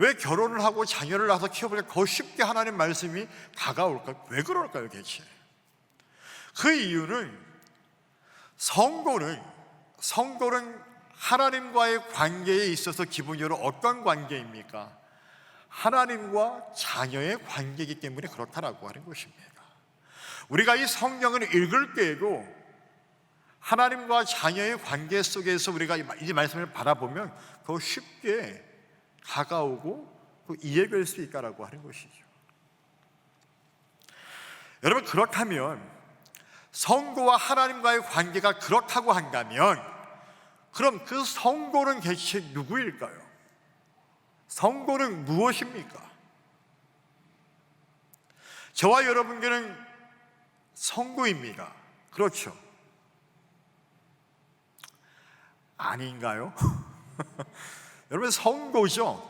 왜 결혼을 하고 자녀를 낳아서 키워보니까 더 쉽게 하나님 말씀이 다가올까요? 왜 그럴까요 대체? 그 이유는 성도는 하나님과의 관계에 있어서 기본적으로 어떤 관계입니까? 하나님과 자녀의 관계이기 때문에 그렇다라고 하는 것입니다. 우리가 이 성경을 읽을 때에도 하나님과 자녀의 관계 속에서 우리가 이 말씀을 바라보면 더 쉽게 다가오고 또 이해될 수 있다라고 하는 것이죠. 여러분, 그렇다면 성도와 하나님과의 관계가 그렇다고 한다면 그럼 그 성도는 대체 누구일까요? 성도는 무엇입니까? 저와 여러분께는 성도입니다. 그렇죠? 아닌가요? 여러분, 성도죠.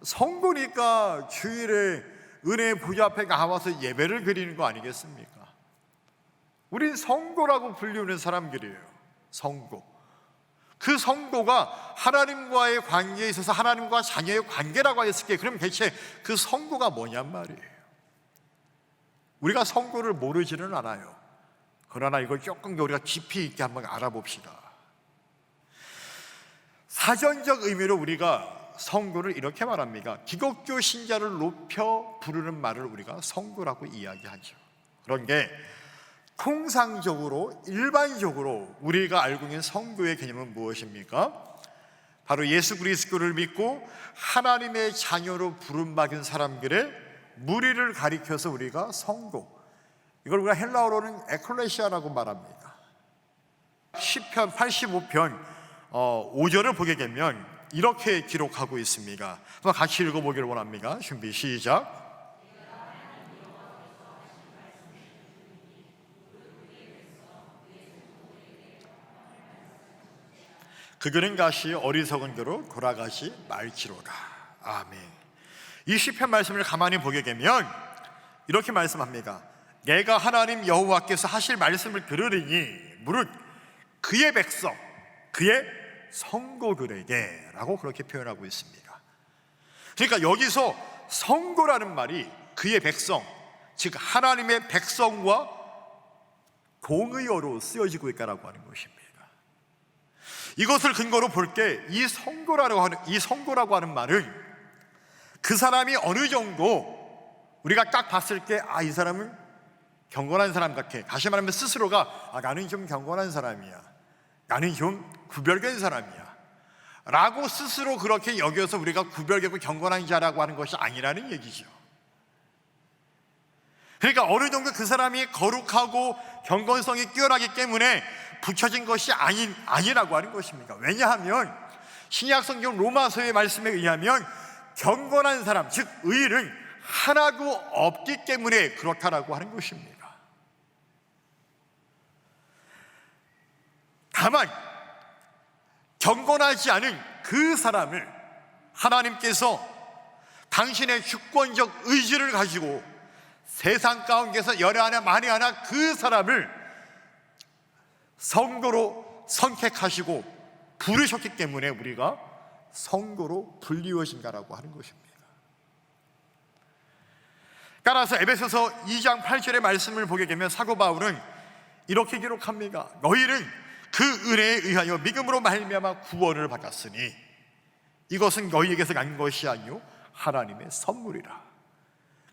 성도니까 주일에 은혜의 보좌 앞에 나와서 예배를 드리는 거 아니겠습니까? 우린 성도라고 불리우는 사람들이에요. 성도. 그 성도가 하나님과의 관계에 있어서 하나님과 자녀의 관계라고 했을 때 그럼 대체 그 성도가 뭐냔 말이에요. 우리가 성도를 모르지는 않아요. 그러나 이걸 조금 더 우리가 깊이 있게 한번 알아봅시다. 사전적 의미로 우리가 성도를 이렇게 말합니다. 기독교 신자를 높여 부르는 말을 우리가 성도라고 이야기하죠. 그런 게 통상적으로 일반적으로 우리가 알고 있는 성도의 개념은 무엇입니까? 바로 예수 그리스도를 믿고 하나님의 자녀로 부름받은 사람들의 무리를 가리켜서 우리가 성도, 이걸 우리가 헬라어로는 에클레시아라고 말합니다. 시편 85편 5절을 보게 되면 이렇게 기록하고 있습니다. 한번 같이 읽어보기를 원합니다. 준비 시작. 그들은 가시 어리석은 대로 돌아가지 말지로다. 아멘. 이 시편 말씀을 가만히 보게 되면 이렇게 말씀합니다. 내가 하나님 여호와께서 하실 말씀을 들으리니 무릇 그의 백성, 그의 성도들에게 라고 그렇게 표현하고 있습니다. 그러니까 여기서 성도라는 말이 그의 백성, 즉 하나님의 백성과 동의어로 쓰여지고 있다라고 하는 것입니다. 이것을 근거로 볼 때 이 성도라고 하는 말은 그 사람이 어느 정도 우리가 딱 봤을 때 이 사람은 경건한 사람 같아. 다시 말하면 스스로가 나는 좀 경건한 사람이야, 나는 좀 구별된 사람이야 라고 스스로 그렇게 여겨서 우리가 구별되고 경건한 자라고 하는 것이 아니라는 얘기죠. 그러니까 어느 정도 그 사람이 거룩하고 경건성이 뛰어나기 때문에 붙여진 것이 아니라고 하는 것입니다. 왜냐하면 신약성경 로마서의 말씀에 의하면 경건한 사람, 즉 의인은 하나도 없기 때문에 그렇다라고 하는 것입니다. 다만 경건하지 않은 그 사람을 하나님께서 당신의 주권적 의지를 가지고 세상 가운데서 열에 하나 만에 하나 그 사람을 성도로 선택하시고 부르셨기 때문에 우리가 성도로 불리워진다라고 하는 것입니다. 따라서 에베소서 2장 8절의 말씀을 보게 되면 사도 바울은 이렇게 기록합니다. 너희는 그 은혜에 의하여 믿음으로 말미암아 구원을 받았으니 이것은 너희에게서 난 것이 아니요 하나님의 선물이라.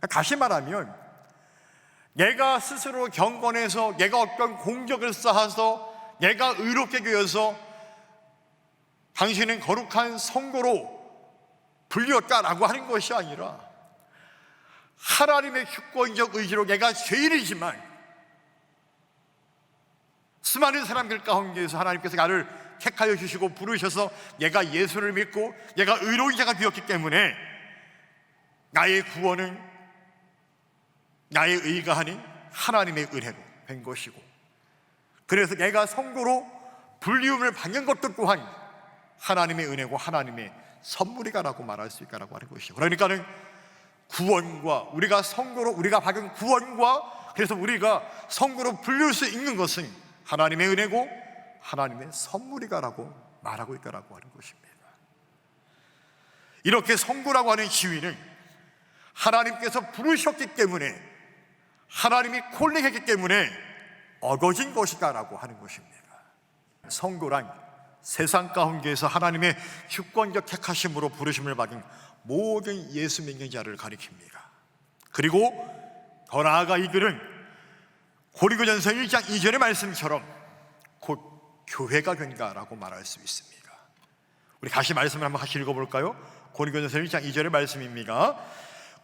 다시 말하면 내가 스스로 경건해서 내가 어떤 공적을 쌓아서 내가 의롭게 되어서 당신은 거룩한 성도로 불렸다라고 하는 것이 아니라 하나님의 주권적 의지로 내가 죄인이지만 수많은 사람들 가운데에서 하나님께서 나를 택하여 주시고 부르셔서 내가 예수를 믿고 내가 의로운 자가 되었기 때문에 나의 구원은 나의 의가 아닌 하나님의 은혜로 된 것이고, 그래서 내가 성도로 불리움을 받는 것도 또한 하나님의 은혜고 하나님의 선물이다라고 말할 수 있다라고 하는 것이죠. 그러니까는 구원과 우리가 성도로 우리가 받은 구원과 그래서 우리가 성도로 불릴 수 있는 것은 하나님의 은혜고 하나님의 선물이다라고 말하고 있다라고 하는 것입니다. 이렇게 성도라고 하는 지위는 하나님께서 부르셨기 때문에, 하나님이 콜링했기 때문에 얻어진 것이다 라고 하는 것입니다. 성도란 세상 가운데에서 하나님의 주권적 택하심으로 부르심을 받은 모든 예수 믿는 자를 가리킵니다. 그리고 더 나아가 이 글은 고린도전서 1장 2절의 말씀처럼 곧 교회가 된다라고 말할 수 있습니다. 우리 다시 말씀을 한번 같이 읽어볼까요? 고린도전서 1장 2절의 말씀입니다.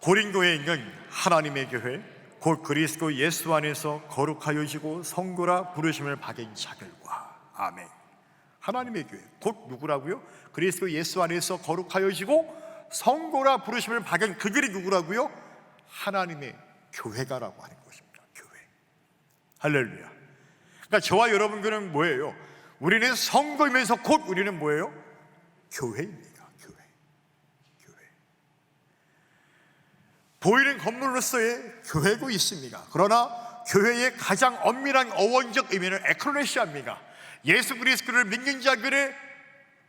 고린도에 있는 하나님의 교회 곧 그리스도 예수 안에서 거룩하여지고 성도라 부르심을 받은 자들과. 아멘. 하나님의 교회 곧 누구라고요? 그리스도 예수 안에서 거룩하여지고 성도라 부르심을 받은 그들이 누구라고요? 하나님의 교회가라고 하는 것입니다. 교회. 할렐루야. 그러니까 저와 여러분들은 뭐예요? 우리는 성도이면서 곧 우리는 뭐예요? 교회입니다. 교회. 보이는 건물로서의 교회고 있습니다. 그러나 교회의 가장 엄밀한 어원적 의미는 에클레시아입니다. 예수 그리스도를 믿는 자들의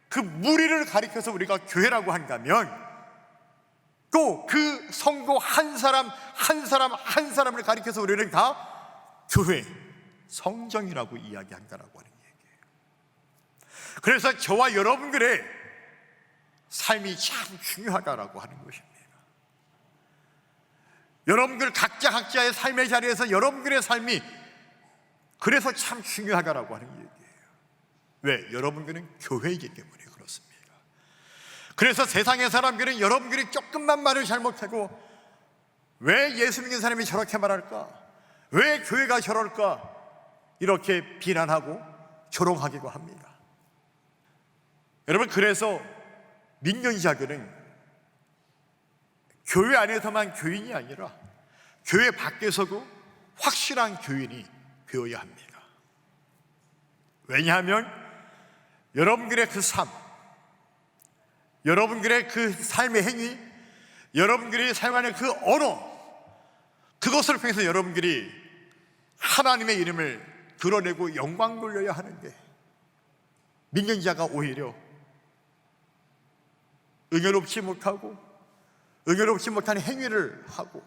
그 무리를 가리켜서 우리가 교회라고 한다면, 또 그 성도 한 사람 한 사람을 가리켜서 우리는 다 교회, 성정이라고 이야기한다라고 하는 얘기예요. 그래서 저와 여러분들의 삶이 참 중요하다라고 하는 것입니다. 여러분들 각자의 삶의 자리에서 여러분들의 삶이 그래서 참 중요하다라고 하는 얘기예요. 왜? 여러분들은 교회이기 때문에 그렇습니다. 그래서 세상의 사람들은 여러분들이 조금만 말을 잘못하고 왜 예수 믿는 사람이 저렇게 말할까? 왜 교회가 저럴까? 이렇게 비난하고 조롱하기도 합니다. 여러분, 그래서 믿는 자들은 교회 안에서만 교인이 아니라 교회 밖에서도 확실한 교인이 되어야 합니다. 왜냐하면 여러분들의 그 삶, 여러분들의 그 삶의 행위, 여러분들이 사용하는 그 언어, 그것을 통해서 여러분들이 하나님의 이름을 드러내고 영광 돌려야 하는데, 믿는 자가 오히려 은혜롭지 못한 행위를 하고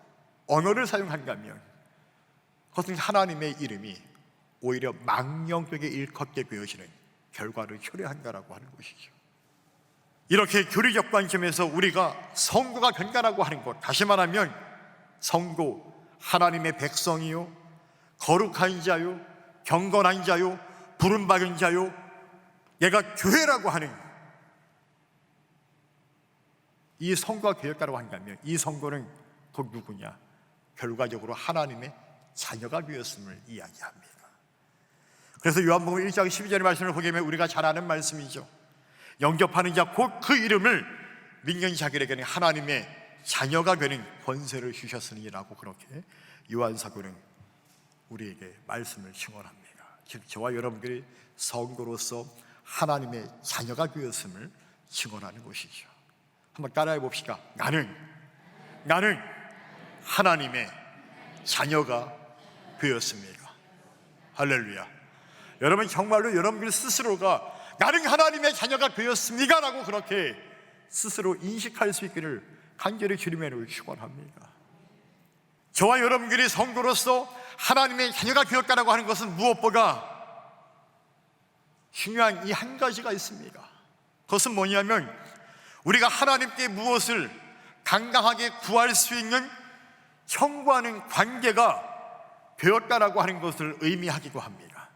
언어를 사용한다면 그것은 하나님의 이름이 오히려 망령되게 일컫게 되어지는 결과를 초래한다라고 하는 것이죠. 이렇게 교리적 관점에서 우리가 성도가 된다라고 하는 것, 다시 말하면 성도, 하나님의 백성이요, 거룩한 자요, 경건한 자요, 부름받은 자요, 얘가 교회라고 하는 이 성도가 되었다고 한다면 이 성도는 곧 누구냐? 결과적으로 하나님의 자녀가 되었음을 이야기합니다. 그래서 요한복음 1장 12절의 말씀을 보게 되면 우리가 잘 아는 말씀이죠. 영접하는 자 곧 그 이름을 믿는 자들에게는 하나님의 자녀가 되는 권세를 주셨으니라고 그렇게 요한사도는 우리에게 말씀을 증언합니다. 즉 저와 여러분들이 성도로서 하나님의 자녀가 되었음을 증언하는 것이죠. 한번 따라해 봅시다. 나는 하나님의 자녀가 되었습니다. 할렐루야. 여러분, 정말로 여러분들 스스로가 나는 하나님의 자녀가 되었습니다 라고 그렇게 스스로 인식할 수 있기를 간절히 주님의 축원합니다. 저와 여러분들이 성도로서 하나님의 자녀가 되었다라고 하는 것은 무엇보다 중요한 이 한 가지가 있습니다. 그것은 뭐냐면 우리가 하나님께 무엇을 당당하게 구할 수 있는 형과는 관계가 되었다라고 하는 것을 의미하기도 합니다.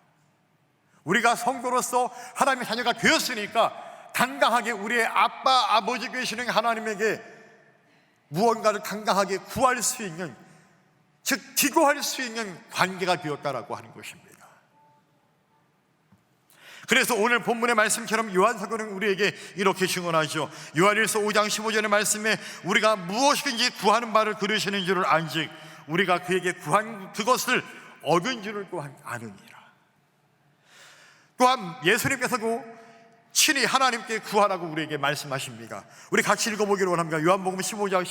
우리가 성도로서 하나님의 자녀가 되었으니까 당당하게 우리의 아빠, 아버지 되시는 하나님에게 무언가를 당당하게 구할 수 있는, 즉 기도할 수 있는 관계가 되었다라고 하는 것입니다. 그래서 오늘 본문의 말씀처럼 요한사도는 우리에게 이렇게 증언하죠. 요한일서 5장 15절의 말씀에 우리가 무엇이든지 구하는 바를 들으시는 줄을 안즉 우리가 그에게 구한 그것을 얻은 줄을 또한 아느니라. 또한 예수님께서도 친히 하나님께 구하라고 우리에게 말씀하십니다. 우리 같이 읽어보기로 원합니다. 요한복음 15장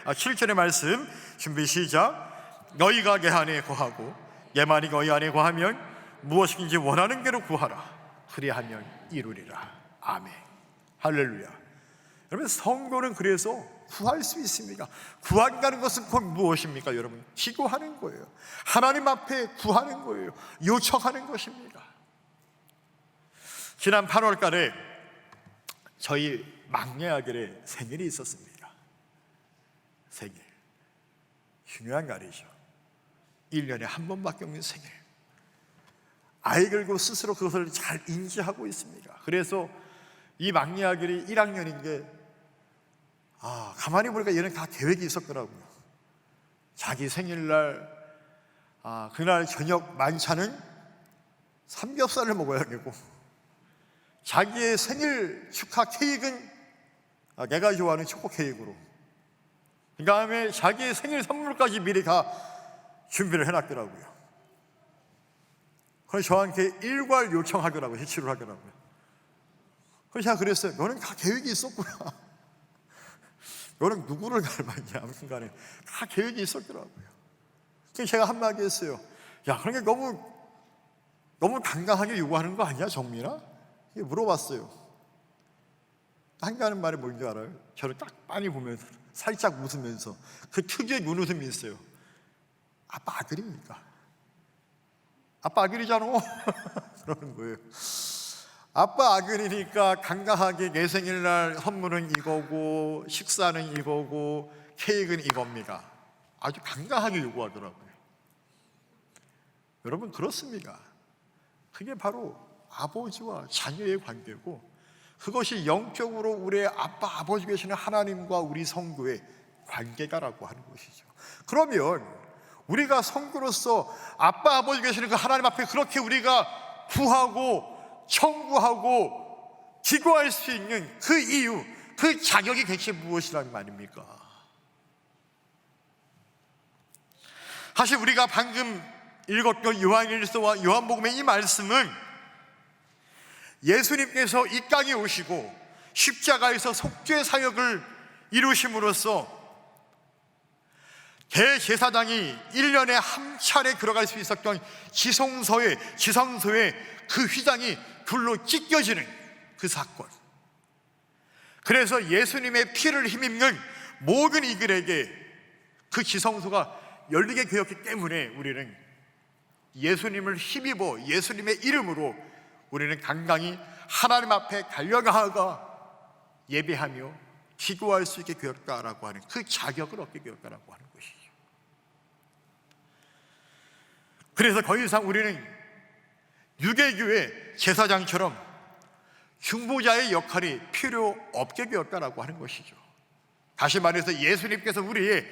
7절의 말씀 준비 시작. 너희가 내 안에 거하고 내 말이 너희 안에 거하면 무엇이든지 원하는 대로 구하라. 그리하면 이루리라. 아멘. 할렐루야. 여러분, 성도는 그래서 구할 수 있습니다. 구한다는 것은 곧 무엇입니까? 여러분, 기도하는 거예요. 하나님 앞에 구하는 거예요. 요청하는 것입니다. 지난 8월 달에 저희 막내 아들의 생일이 있었습니다. 생일, 중요한 날이죠. 1년에 한 번밖에 없는 생일. 아이들도 스스로 그것을 잘 인지하고 있습니다. 그래서 이 막내 아들이 1학년인 게 가만히 보니까 얘는 다 계획이 있었더라고요. 자기 생일날 그날 저녁 만찬은 삼겹살을 먹어야 되고, 자기의 생일 축하 케이크는 내가 좋아하는 초코 케이크로, 그 다음에 자기의 생일 선물까지 미리 다 준비를 해놨더라고요. 그래서 저한테 일괄 요청하더라고요. 제출을 하더라고요. 그래서 제가 그랬어요. 너는 다 계획이 있었구나. 너는 누구를 닮았냐. 아무튼 간에 다 계획이 있었더라고요. 그래서 제가 한마디 했어요. 야, 그런 게 너무 당당하게 요구하는 거 아니야, 정민아? 물어봤어요. 한가하는 말이 뭔지 알아요? 저를 딱 빤히 보면서 살짝 웃으면서 그 특유의 눈웃음이 있어요. 아빠 아들이니까. 아빠 아들이잖아. 그러는 거예요. 아빠 아들이니까 당당하게 내 생일날 선물은 이거고 식사는 이거고 케이크는 이겁니다. 아주 당당하게 요구하더라고요. 여러분, 그렇습니다. 그게 바로 아버지와 자녀의 관계고, 그것이 영적으로 우리의 아빠 아버지 계시는 하나님과 우리 성도의 관계가라고 하는 것이죠. 그러면 우리가 성도로서 아빠 아버지 계시는 그 하나님 앞에 그렇게 우리가 구하고 청구하고 기도할 수 있는 그 이유, 그 자격이 대체 무엇이란 말입니까? 사실 우리가 방금 읽었던 요한일서와 요한복음의 이 말씀은 예수님께서 이 땅에 오시고 십자가에서 속죄 사역을 이루심으로써 대제사장이 1년에 한 차례 들어갈 수 있었던 지성소에 그 휘장이 불로 찢겨지는 그 사건, 그래서 예수님의 피를 힘입는 모든 이들에게 그 지성소가 열리게 되었기 때문에 우리는 예수님을 힘입어 예수님의 이름으로 우리는 당당히 하나님 앞에 달려나가 예배하며 기도할 수 있게 되었다라고 하는 그 자격을 얻게 되었다라고 하는 것이죠. 그래서 더 이상 우리는 유대교의 제사장처럼 중보자의 역할이 필요 없게 되었다라고 하는 것이죠. 다시 말해서 예수님께서 우리의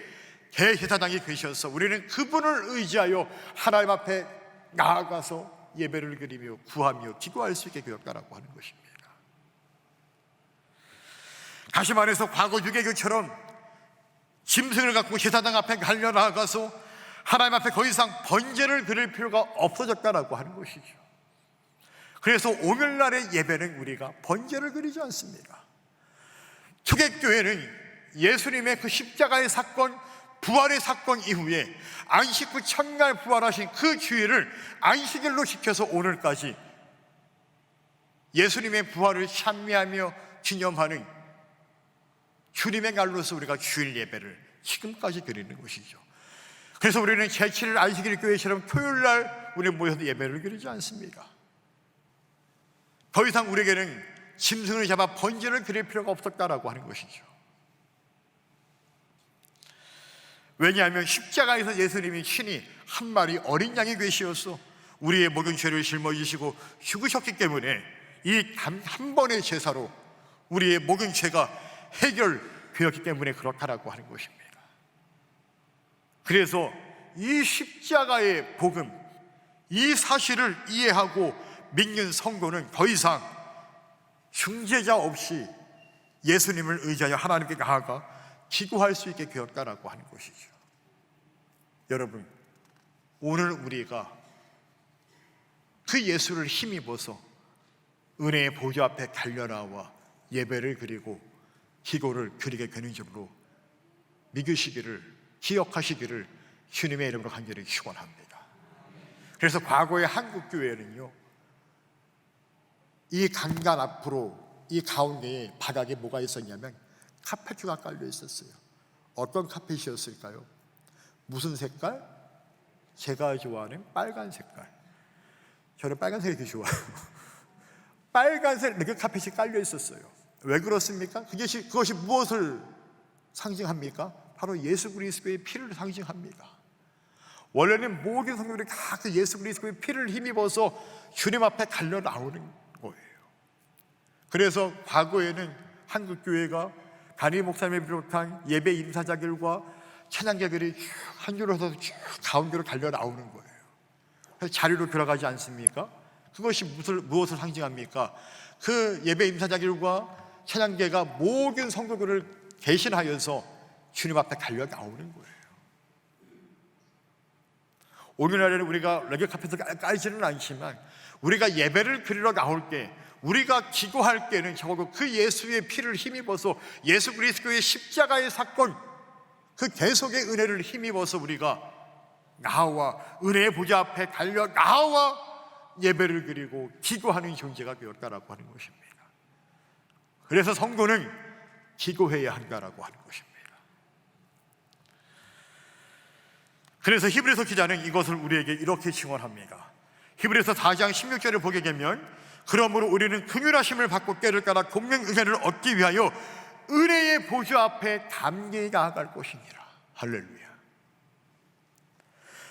대제사장이 되셔서 우리는 그분을 의지하여 하나님 앞에 나아가서 예배를 드리며 구하며 기도할 수 있게 되었다라고 하는 것입니다. 다시 말해서 과거 유대교처럼 짐승을 갖고 제사장 앞에 달려나가서 하나님 앞에 더 이상 번제를 드릴 필요가 없어졌다라고 하는 것이죠. 그래서 오늘날의 예배는 우리가 번제를 드리지 않습니다. 초대교회는 예수님의 그 십자가의 사건, 부활의 사건 이후에 안식 후 첫날 부활하신 그 주일을 안식일로 지켜서 오늘까지 예수님의 부활을 찬미하며 기념하는 주님의 날로서 우리가 주일 예배를 지금까지 드리는 것이죠. 그래서 우리는 제7일 안식일 교회처럼 토요일날 우리 모여서 예배를 드리지 않습니다. 더 이상 우리에게는 짐승을 잡아 번제를 드릴 필요가 없었다라고 하는 것이죠. 왜냐하면 십자가에서 예수님이 친히 한 마리 어린 양이 되시어서 우리의 모든 죄를 짊어지시고 죽으셨기 때문에 이 한 번의 제사로 우리의 모든 죄가 해결되었기 때문에 그렇다라고 하는 것입니다. 그래서 이 십자가의 복음, 이 사실을 이해하고 믿는 성도는 더 이상 중재자 없이 예수님을 의지하여 하나님께 나아가 기도할 수 있게 되었다라고 하는 것이죠. 여러분, 오늘 우리가 그 예수를 힘입어서 은혜의 보좌 앞에 달려나와 예배를 드리고 기도를 드리게 되는 점으로 믿으시기를, 기억하시기를 주님의 이름으로 간절히 축원합니다. 그래서 과거의 한국 교회는요, 이 강단 앞으로 이 가운데에 바닥에 뭐가 있었냐면 카페트가 깔려 있었어요. 어떤 카펫이었을까요? 무슨 색깔? 제가 좋아하는 빨간 색깔. 저는 빨간색이 되게 좋아요. 빨간색 레드 카펫이 깔려 있었어요. 왜 그렇습니까? 그것이 무엇을 상징합니까? 바로 예수 그리스도의 피를 상징합니다. 원래는 모든 성도들이 다 그 예수 그리스도의 피를 힘입어서 주님 앞에 달려 나오는 거예요. 그래서 과거에는 한국 교회가 담임 목사님을 비롯한 예배 인사자들과 찬양자들이 한 줄로 서서 쭉 가운데로 달려 나오는 거예요. 그래서 자리로 들어가지 않습니까? 그것이 무엇을 상징합니까? 그 예배 인사자들과 찬양계가 모든 성도들을 대신하여서 주님 앞에 달려 나오는 거예요. 오늘날에는 우리가 레드 카펫을 깔지는 않지만 우리가 예배를 드리러 나올 때, 우리가 기도할 때는 적어도 그 예수의 피를 힘입어서 예수 그리스도의 십자가의 사건, 그 계속의 은혜를 힘입어서 우리가 나와 은혜의 보좌 앞에 달려 나와 예배를 드리고 기도하는 존재가 되었다라고 하는 것입니다. 그래서 성도는 기도해야 한다라고 하는 것입니다. 그래서 히브리서 기자는 이것을 우리에게 이렇게 증언합니다. 히브리서 4장 16절을 보게 되면, 그러므로 우리는 긍휼하심을 받고 때를 따라 공명 은혜를 얻기 위하여 은혜의 보좌 앞에 담대히 나아갈 것이니라. 할렐루야.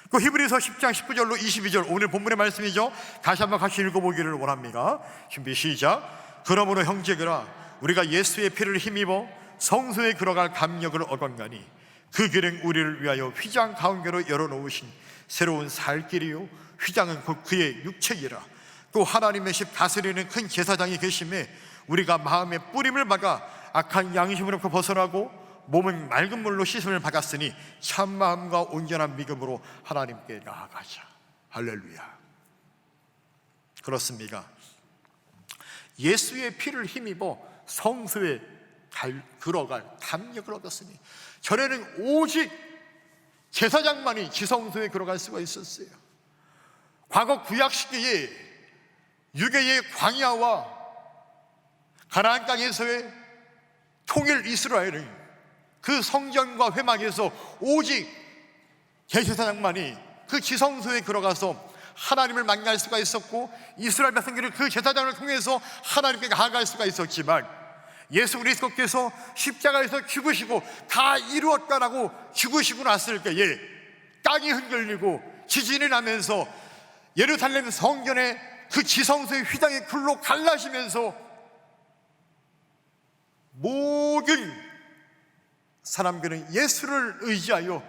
그 히브리서 10장 19절로 22절, 오늘 본문의 말씀이죠. 다시 한번 같이 읽어보기를 원합니다. 준비 시작. 그러므로 형제들아, 우리가 예수의 피를 힘입어 성소에 들어갈 감력을 얻었나니 그 길은 우리를 위하여 휘장 가운데로 열어놓으신 새로운 살 길이요, 휘장은 곧 그의 육체이라. 또 하나님의 집 다스리는 큰 제사장이 계심에 우리가 마음의 뿌림을 막아 악한 양심으로부터 벗어나고 몸은 맑은 물로 씻음을 받았으니 참마음과 온전한 믿음으로 하나님께 나아가자. 할렐루야. 그렇습니다. 예수의 피를 힘입어 성소에 들어갈 담력을 얻었으니, 전에는 오직 제사장만이 지성소에 들어갈 수가 있었어요. 과거 구약 시대에 유대의 광야와 가나안 땅에서의 통일 이스라엘은 그 성전과 회막에서 오직 대제사장만이 그 지성소에 들어가서 하나님을 만날 수가 있었고, 이스라엘 백성들은 그 제사장을 통해서 하나님께 나아갈 수가 있었지만, 예수 그리스도께서 십자가에서 죽으시고 다 이루었다라고 죽으시고 났을 때에 땅이 흔들리고 지진이 나면서 예루살렘 성전의 그 지성소의 휘장이 불로 갈라지면서 모든 사람들은 예수를 의지하여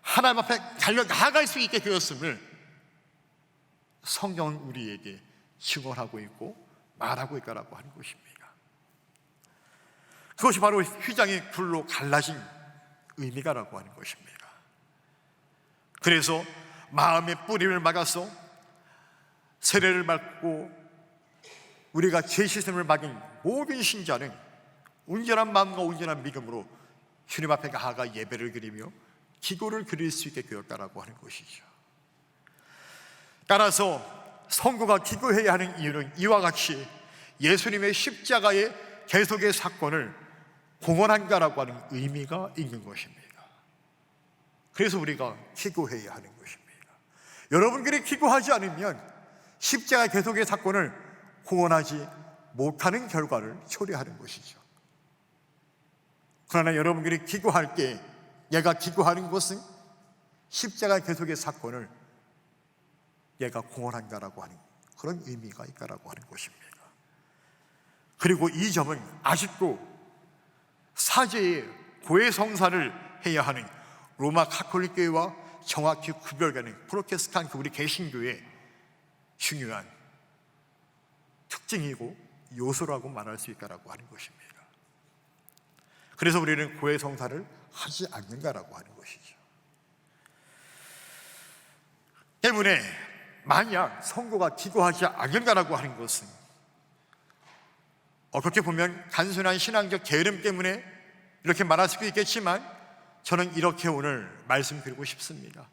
하나님 앞에 달려 나아갈 수 있게 되었음을 성경은 우리에게 증언하고 있고 말하고 있다라고 하는 것입니다. 그것이 바로 휘장이 불로 갈라진 의미가라고 하는 것입니다. 그래서 마음의 뿌림을 막아서 세례를 받고 우리가 죄 씻음을 받은 모든 신자는 온전한 마음과 온전한 믿음으로 주님 앞에 나아가 예배를 드리며 기도를 드릴 수 있게 되었다라고 하는 것이죠. 따라서 성도가 기도해야 하는 이유는 이와 같이 예수님의 십자가의 계속의 사건을 공헌한다라고 하는 의미가 있는 것입니다. 그래서 우리가 기도해야 하는 것입니다. 여러분들이 기도하지 않으면 십자가 계속의 사건을 공헌하지 못하는 결과를 초래하는 것이죠. 그러나 여러분들이 기도할 때 얘가 기도하는 것은 십자가 계속의 사건을 얘가 공헌한다라고 하는 그런 의미가 있다라고 하는 것입니다. 그리고 이 점은 아직도 사제의 고해성사를 해야 하는 로마 가톨릭 교회와 정확히 구별되는 프로테스탄트 우리 개신교의 중요한 특징이고 요소라고 말할 수 있다라고 하는 것입니다. 그래서 우리는 고해성사를 하지 않는다라고 하는 것이죠. 때문에 만약 성도가 기도하지 않는다라고 하는 것은 어떻게 보면 단순한 신앙적 게으름 때문에 이렇게 말할 수도 있겠지만, 저는 이렇게 오늘 말씀드리고 싶습니다.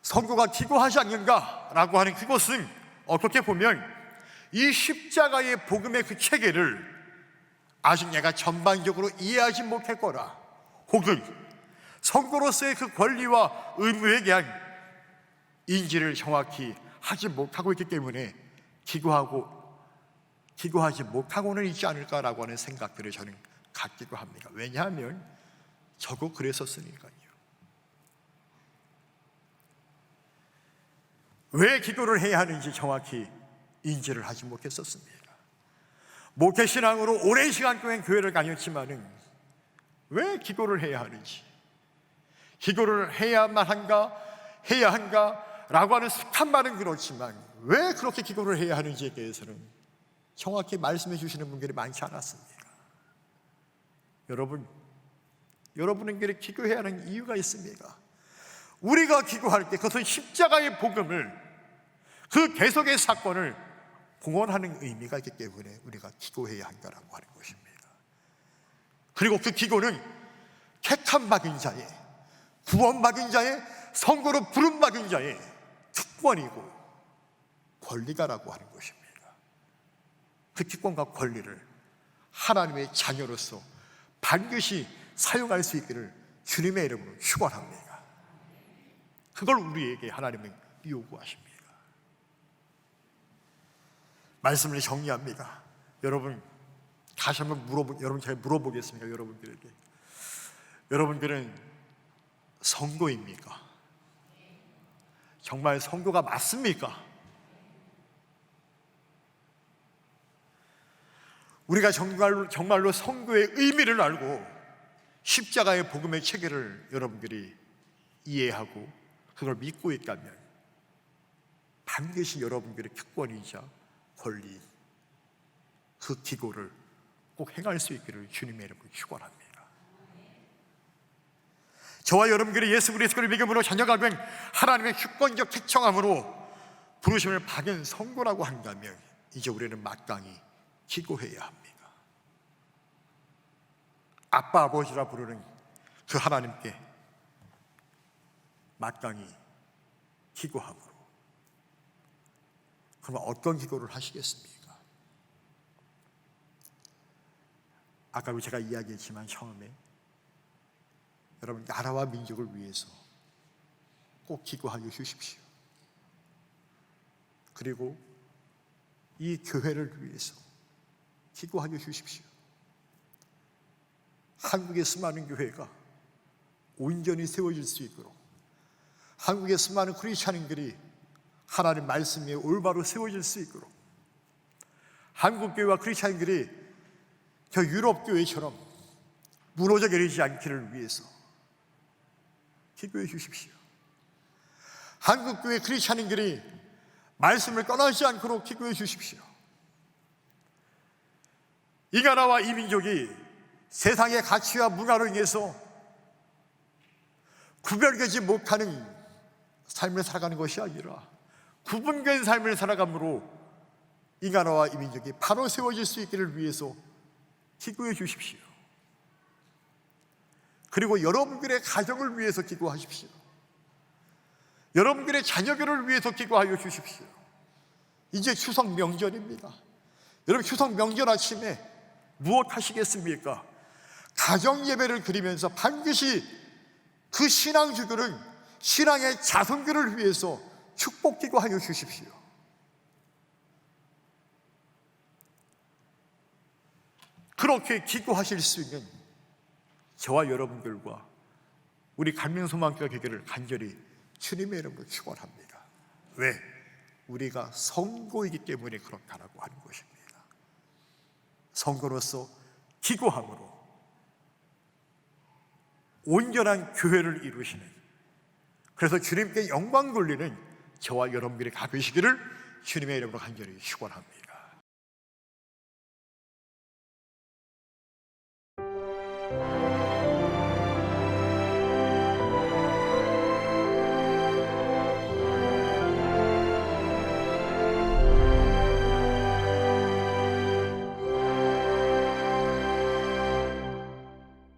성도가 기도하지 않는다라고 하는 그것은 어떻게 보면 이 십자가의 복음의 그 체계를 아직 내가 전반적으로 이해하지 못했거나 혹은 성도로서의 그 권리와 의무에 대한 인지를 정확히 하지 못하고 있기 때문에 기도하지 못하고는 있지 않을까라고 하는 생각들을 저는 갖기도 합니다. 왜냐하면 저도 그랬었으니까요. 왜 기도를 해야 하는지 정확히 인지를 하지 못했었습니다. 목회신앙으로 오랜 시간 동안 교회를 다녔지만은 왜 기도를 해야 하는지, 기도를 해야만 해야 한가 라고 하는 습관만은 그렇지만 왜 그렇게 기도를 해야 하는지에 대해서는 정확히 말씀해 주시는 분들이 많지 않았습니다. 여러분에게 기도해야 하는 이유가 있습니다. 우리가 기도할 때 그것은 십자가의 복음을, 그 대속의 사건을 공헌하는 의미가 있기 때문에 우리가 기도해야 한다라고 하는 것입니다. 그리고 그 기도는 택함 받은 자의, 구원 받은 자의, 선거로 부름 받은 자의 특권이고 권리다라고 하는 것입니다. 그 특권과 권리를 하나님의 자녀로서 반드시 사용할 수 있기를 주님의 이름으로 축원합니다. 그걸 우리에게 하나님은 요구하십니다. 말씀을 정리합니다. 여러분, 다시 한번 여러분 잘 물어보겠습니다. 여러분들에게, 여러분들은 성도입니까? 정말 성도가 맞습니까? 우리가 정말로 성도의 의미를 알고 십자가의 복음의 체계를 여러분들이 이해하고 그걸 믿고 있다면 반드시 여러분들의 특권이자 권리, 그 기도를 꼭 행할 수 있기를 주님의 이름으로 축원합니다. 저와 여러분들이 예수 그리스도를 믿음으로 자녀가 된 하나님의 주권적 택정함으로 부르심을 받은 성도라고 한다면 이제 우리는 마땅히 기도해야 합니다. 아빠 아버지라 부르는 그 하나님께 마땅히 기도함으로. 그러면 어떤 기도를 하시겠습니까? 아까 제가 이야기했지만 처음에 여러분, 나라와 민족을 위해서 꼭 기도하여 주십시오. 그리고 이 교회를 위해서 기도하여 주십시오. 한국의 수많은 교회가 온전히 세워질 수 있도록, 한국의 수많은 크리스찬인들이 하나님 말씀 위에 올바로 세워질 수 있도록, 한국 교회와 크리스찬인들이 저 유럽 교회처럼 무너져 내리지 않기를 위해서 기도해 주십시오. 한국 교회 크리스찬인들이 말씀을 떠나지 않도록 기도해 주십시오. 이 나라와 이 민족이 세상의 가치와 문화로 인해서 구별되지 못하는 삶을 살아가는 것이 아니라 구분된 삶을 살아감으로 이 나라와 이 민족이 바로 세워질 수 있기를 위해서 기도해 주십시오. 그리고 여러분들의 가정을 위해서 기도하십시오. 여러분들의 자녀들을 위해서 기도하여 주십시오. 이제 추석 명절입니다. 여러분, 추석 명절 아침에 무엇 하시겠습니까? 가정 예배를 드리면서 반드시 그 신앙주들은 신앙의 자손들을 위해서 축복 기도하여 주십시오. 그렇게 기도하실 수 있는 저와 여러분들과 우리 감명소망교회 되기를 간절히 주님의 이름으로 축원합니다. 왜? 우리가 성도이기 때문에 그렇다라고 하는 것입니다. 성도로서 기도함으로 온전한 교회를 이루시는, 그래서 주님께 영광 돌리는 저와 여러분들이 다 되시기를 주님의 이름으로 간절히 축원합니다.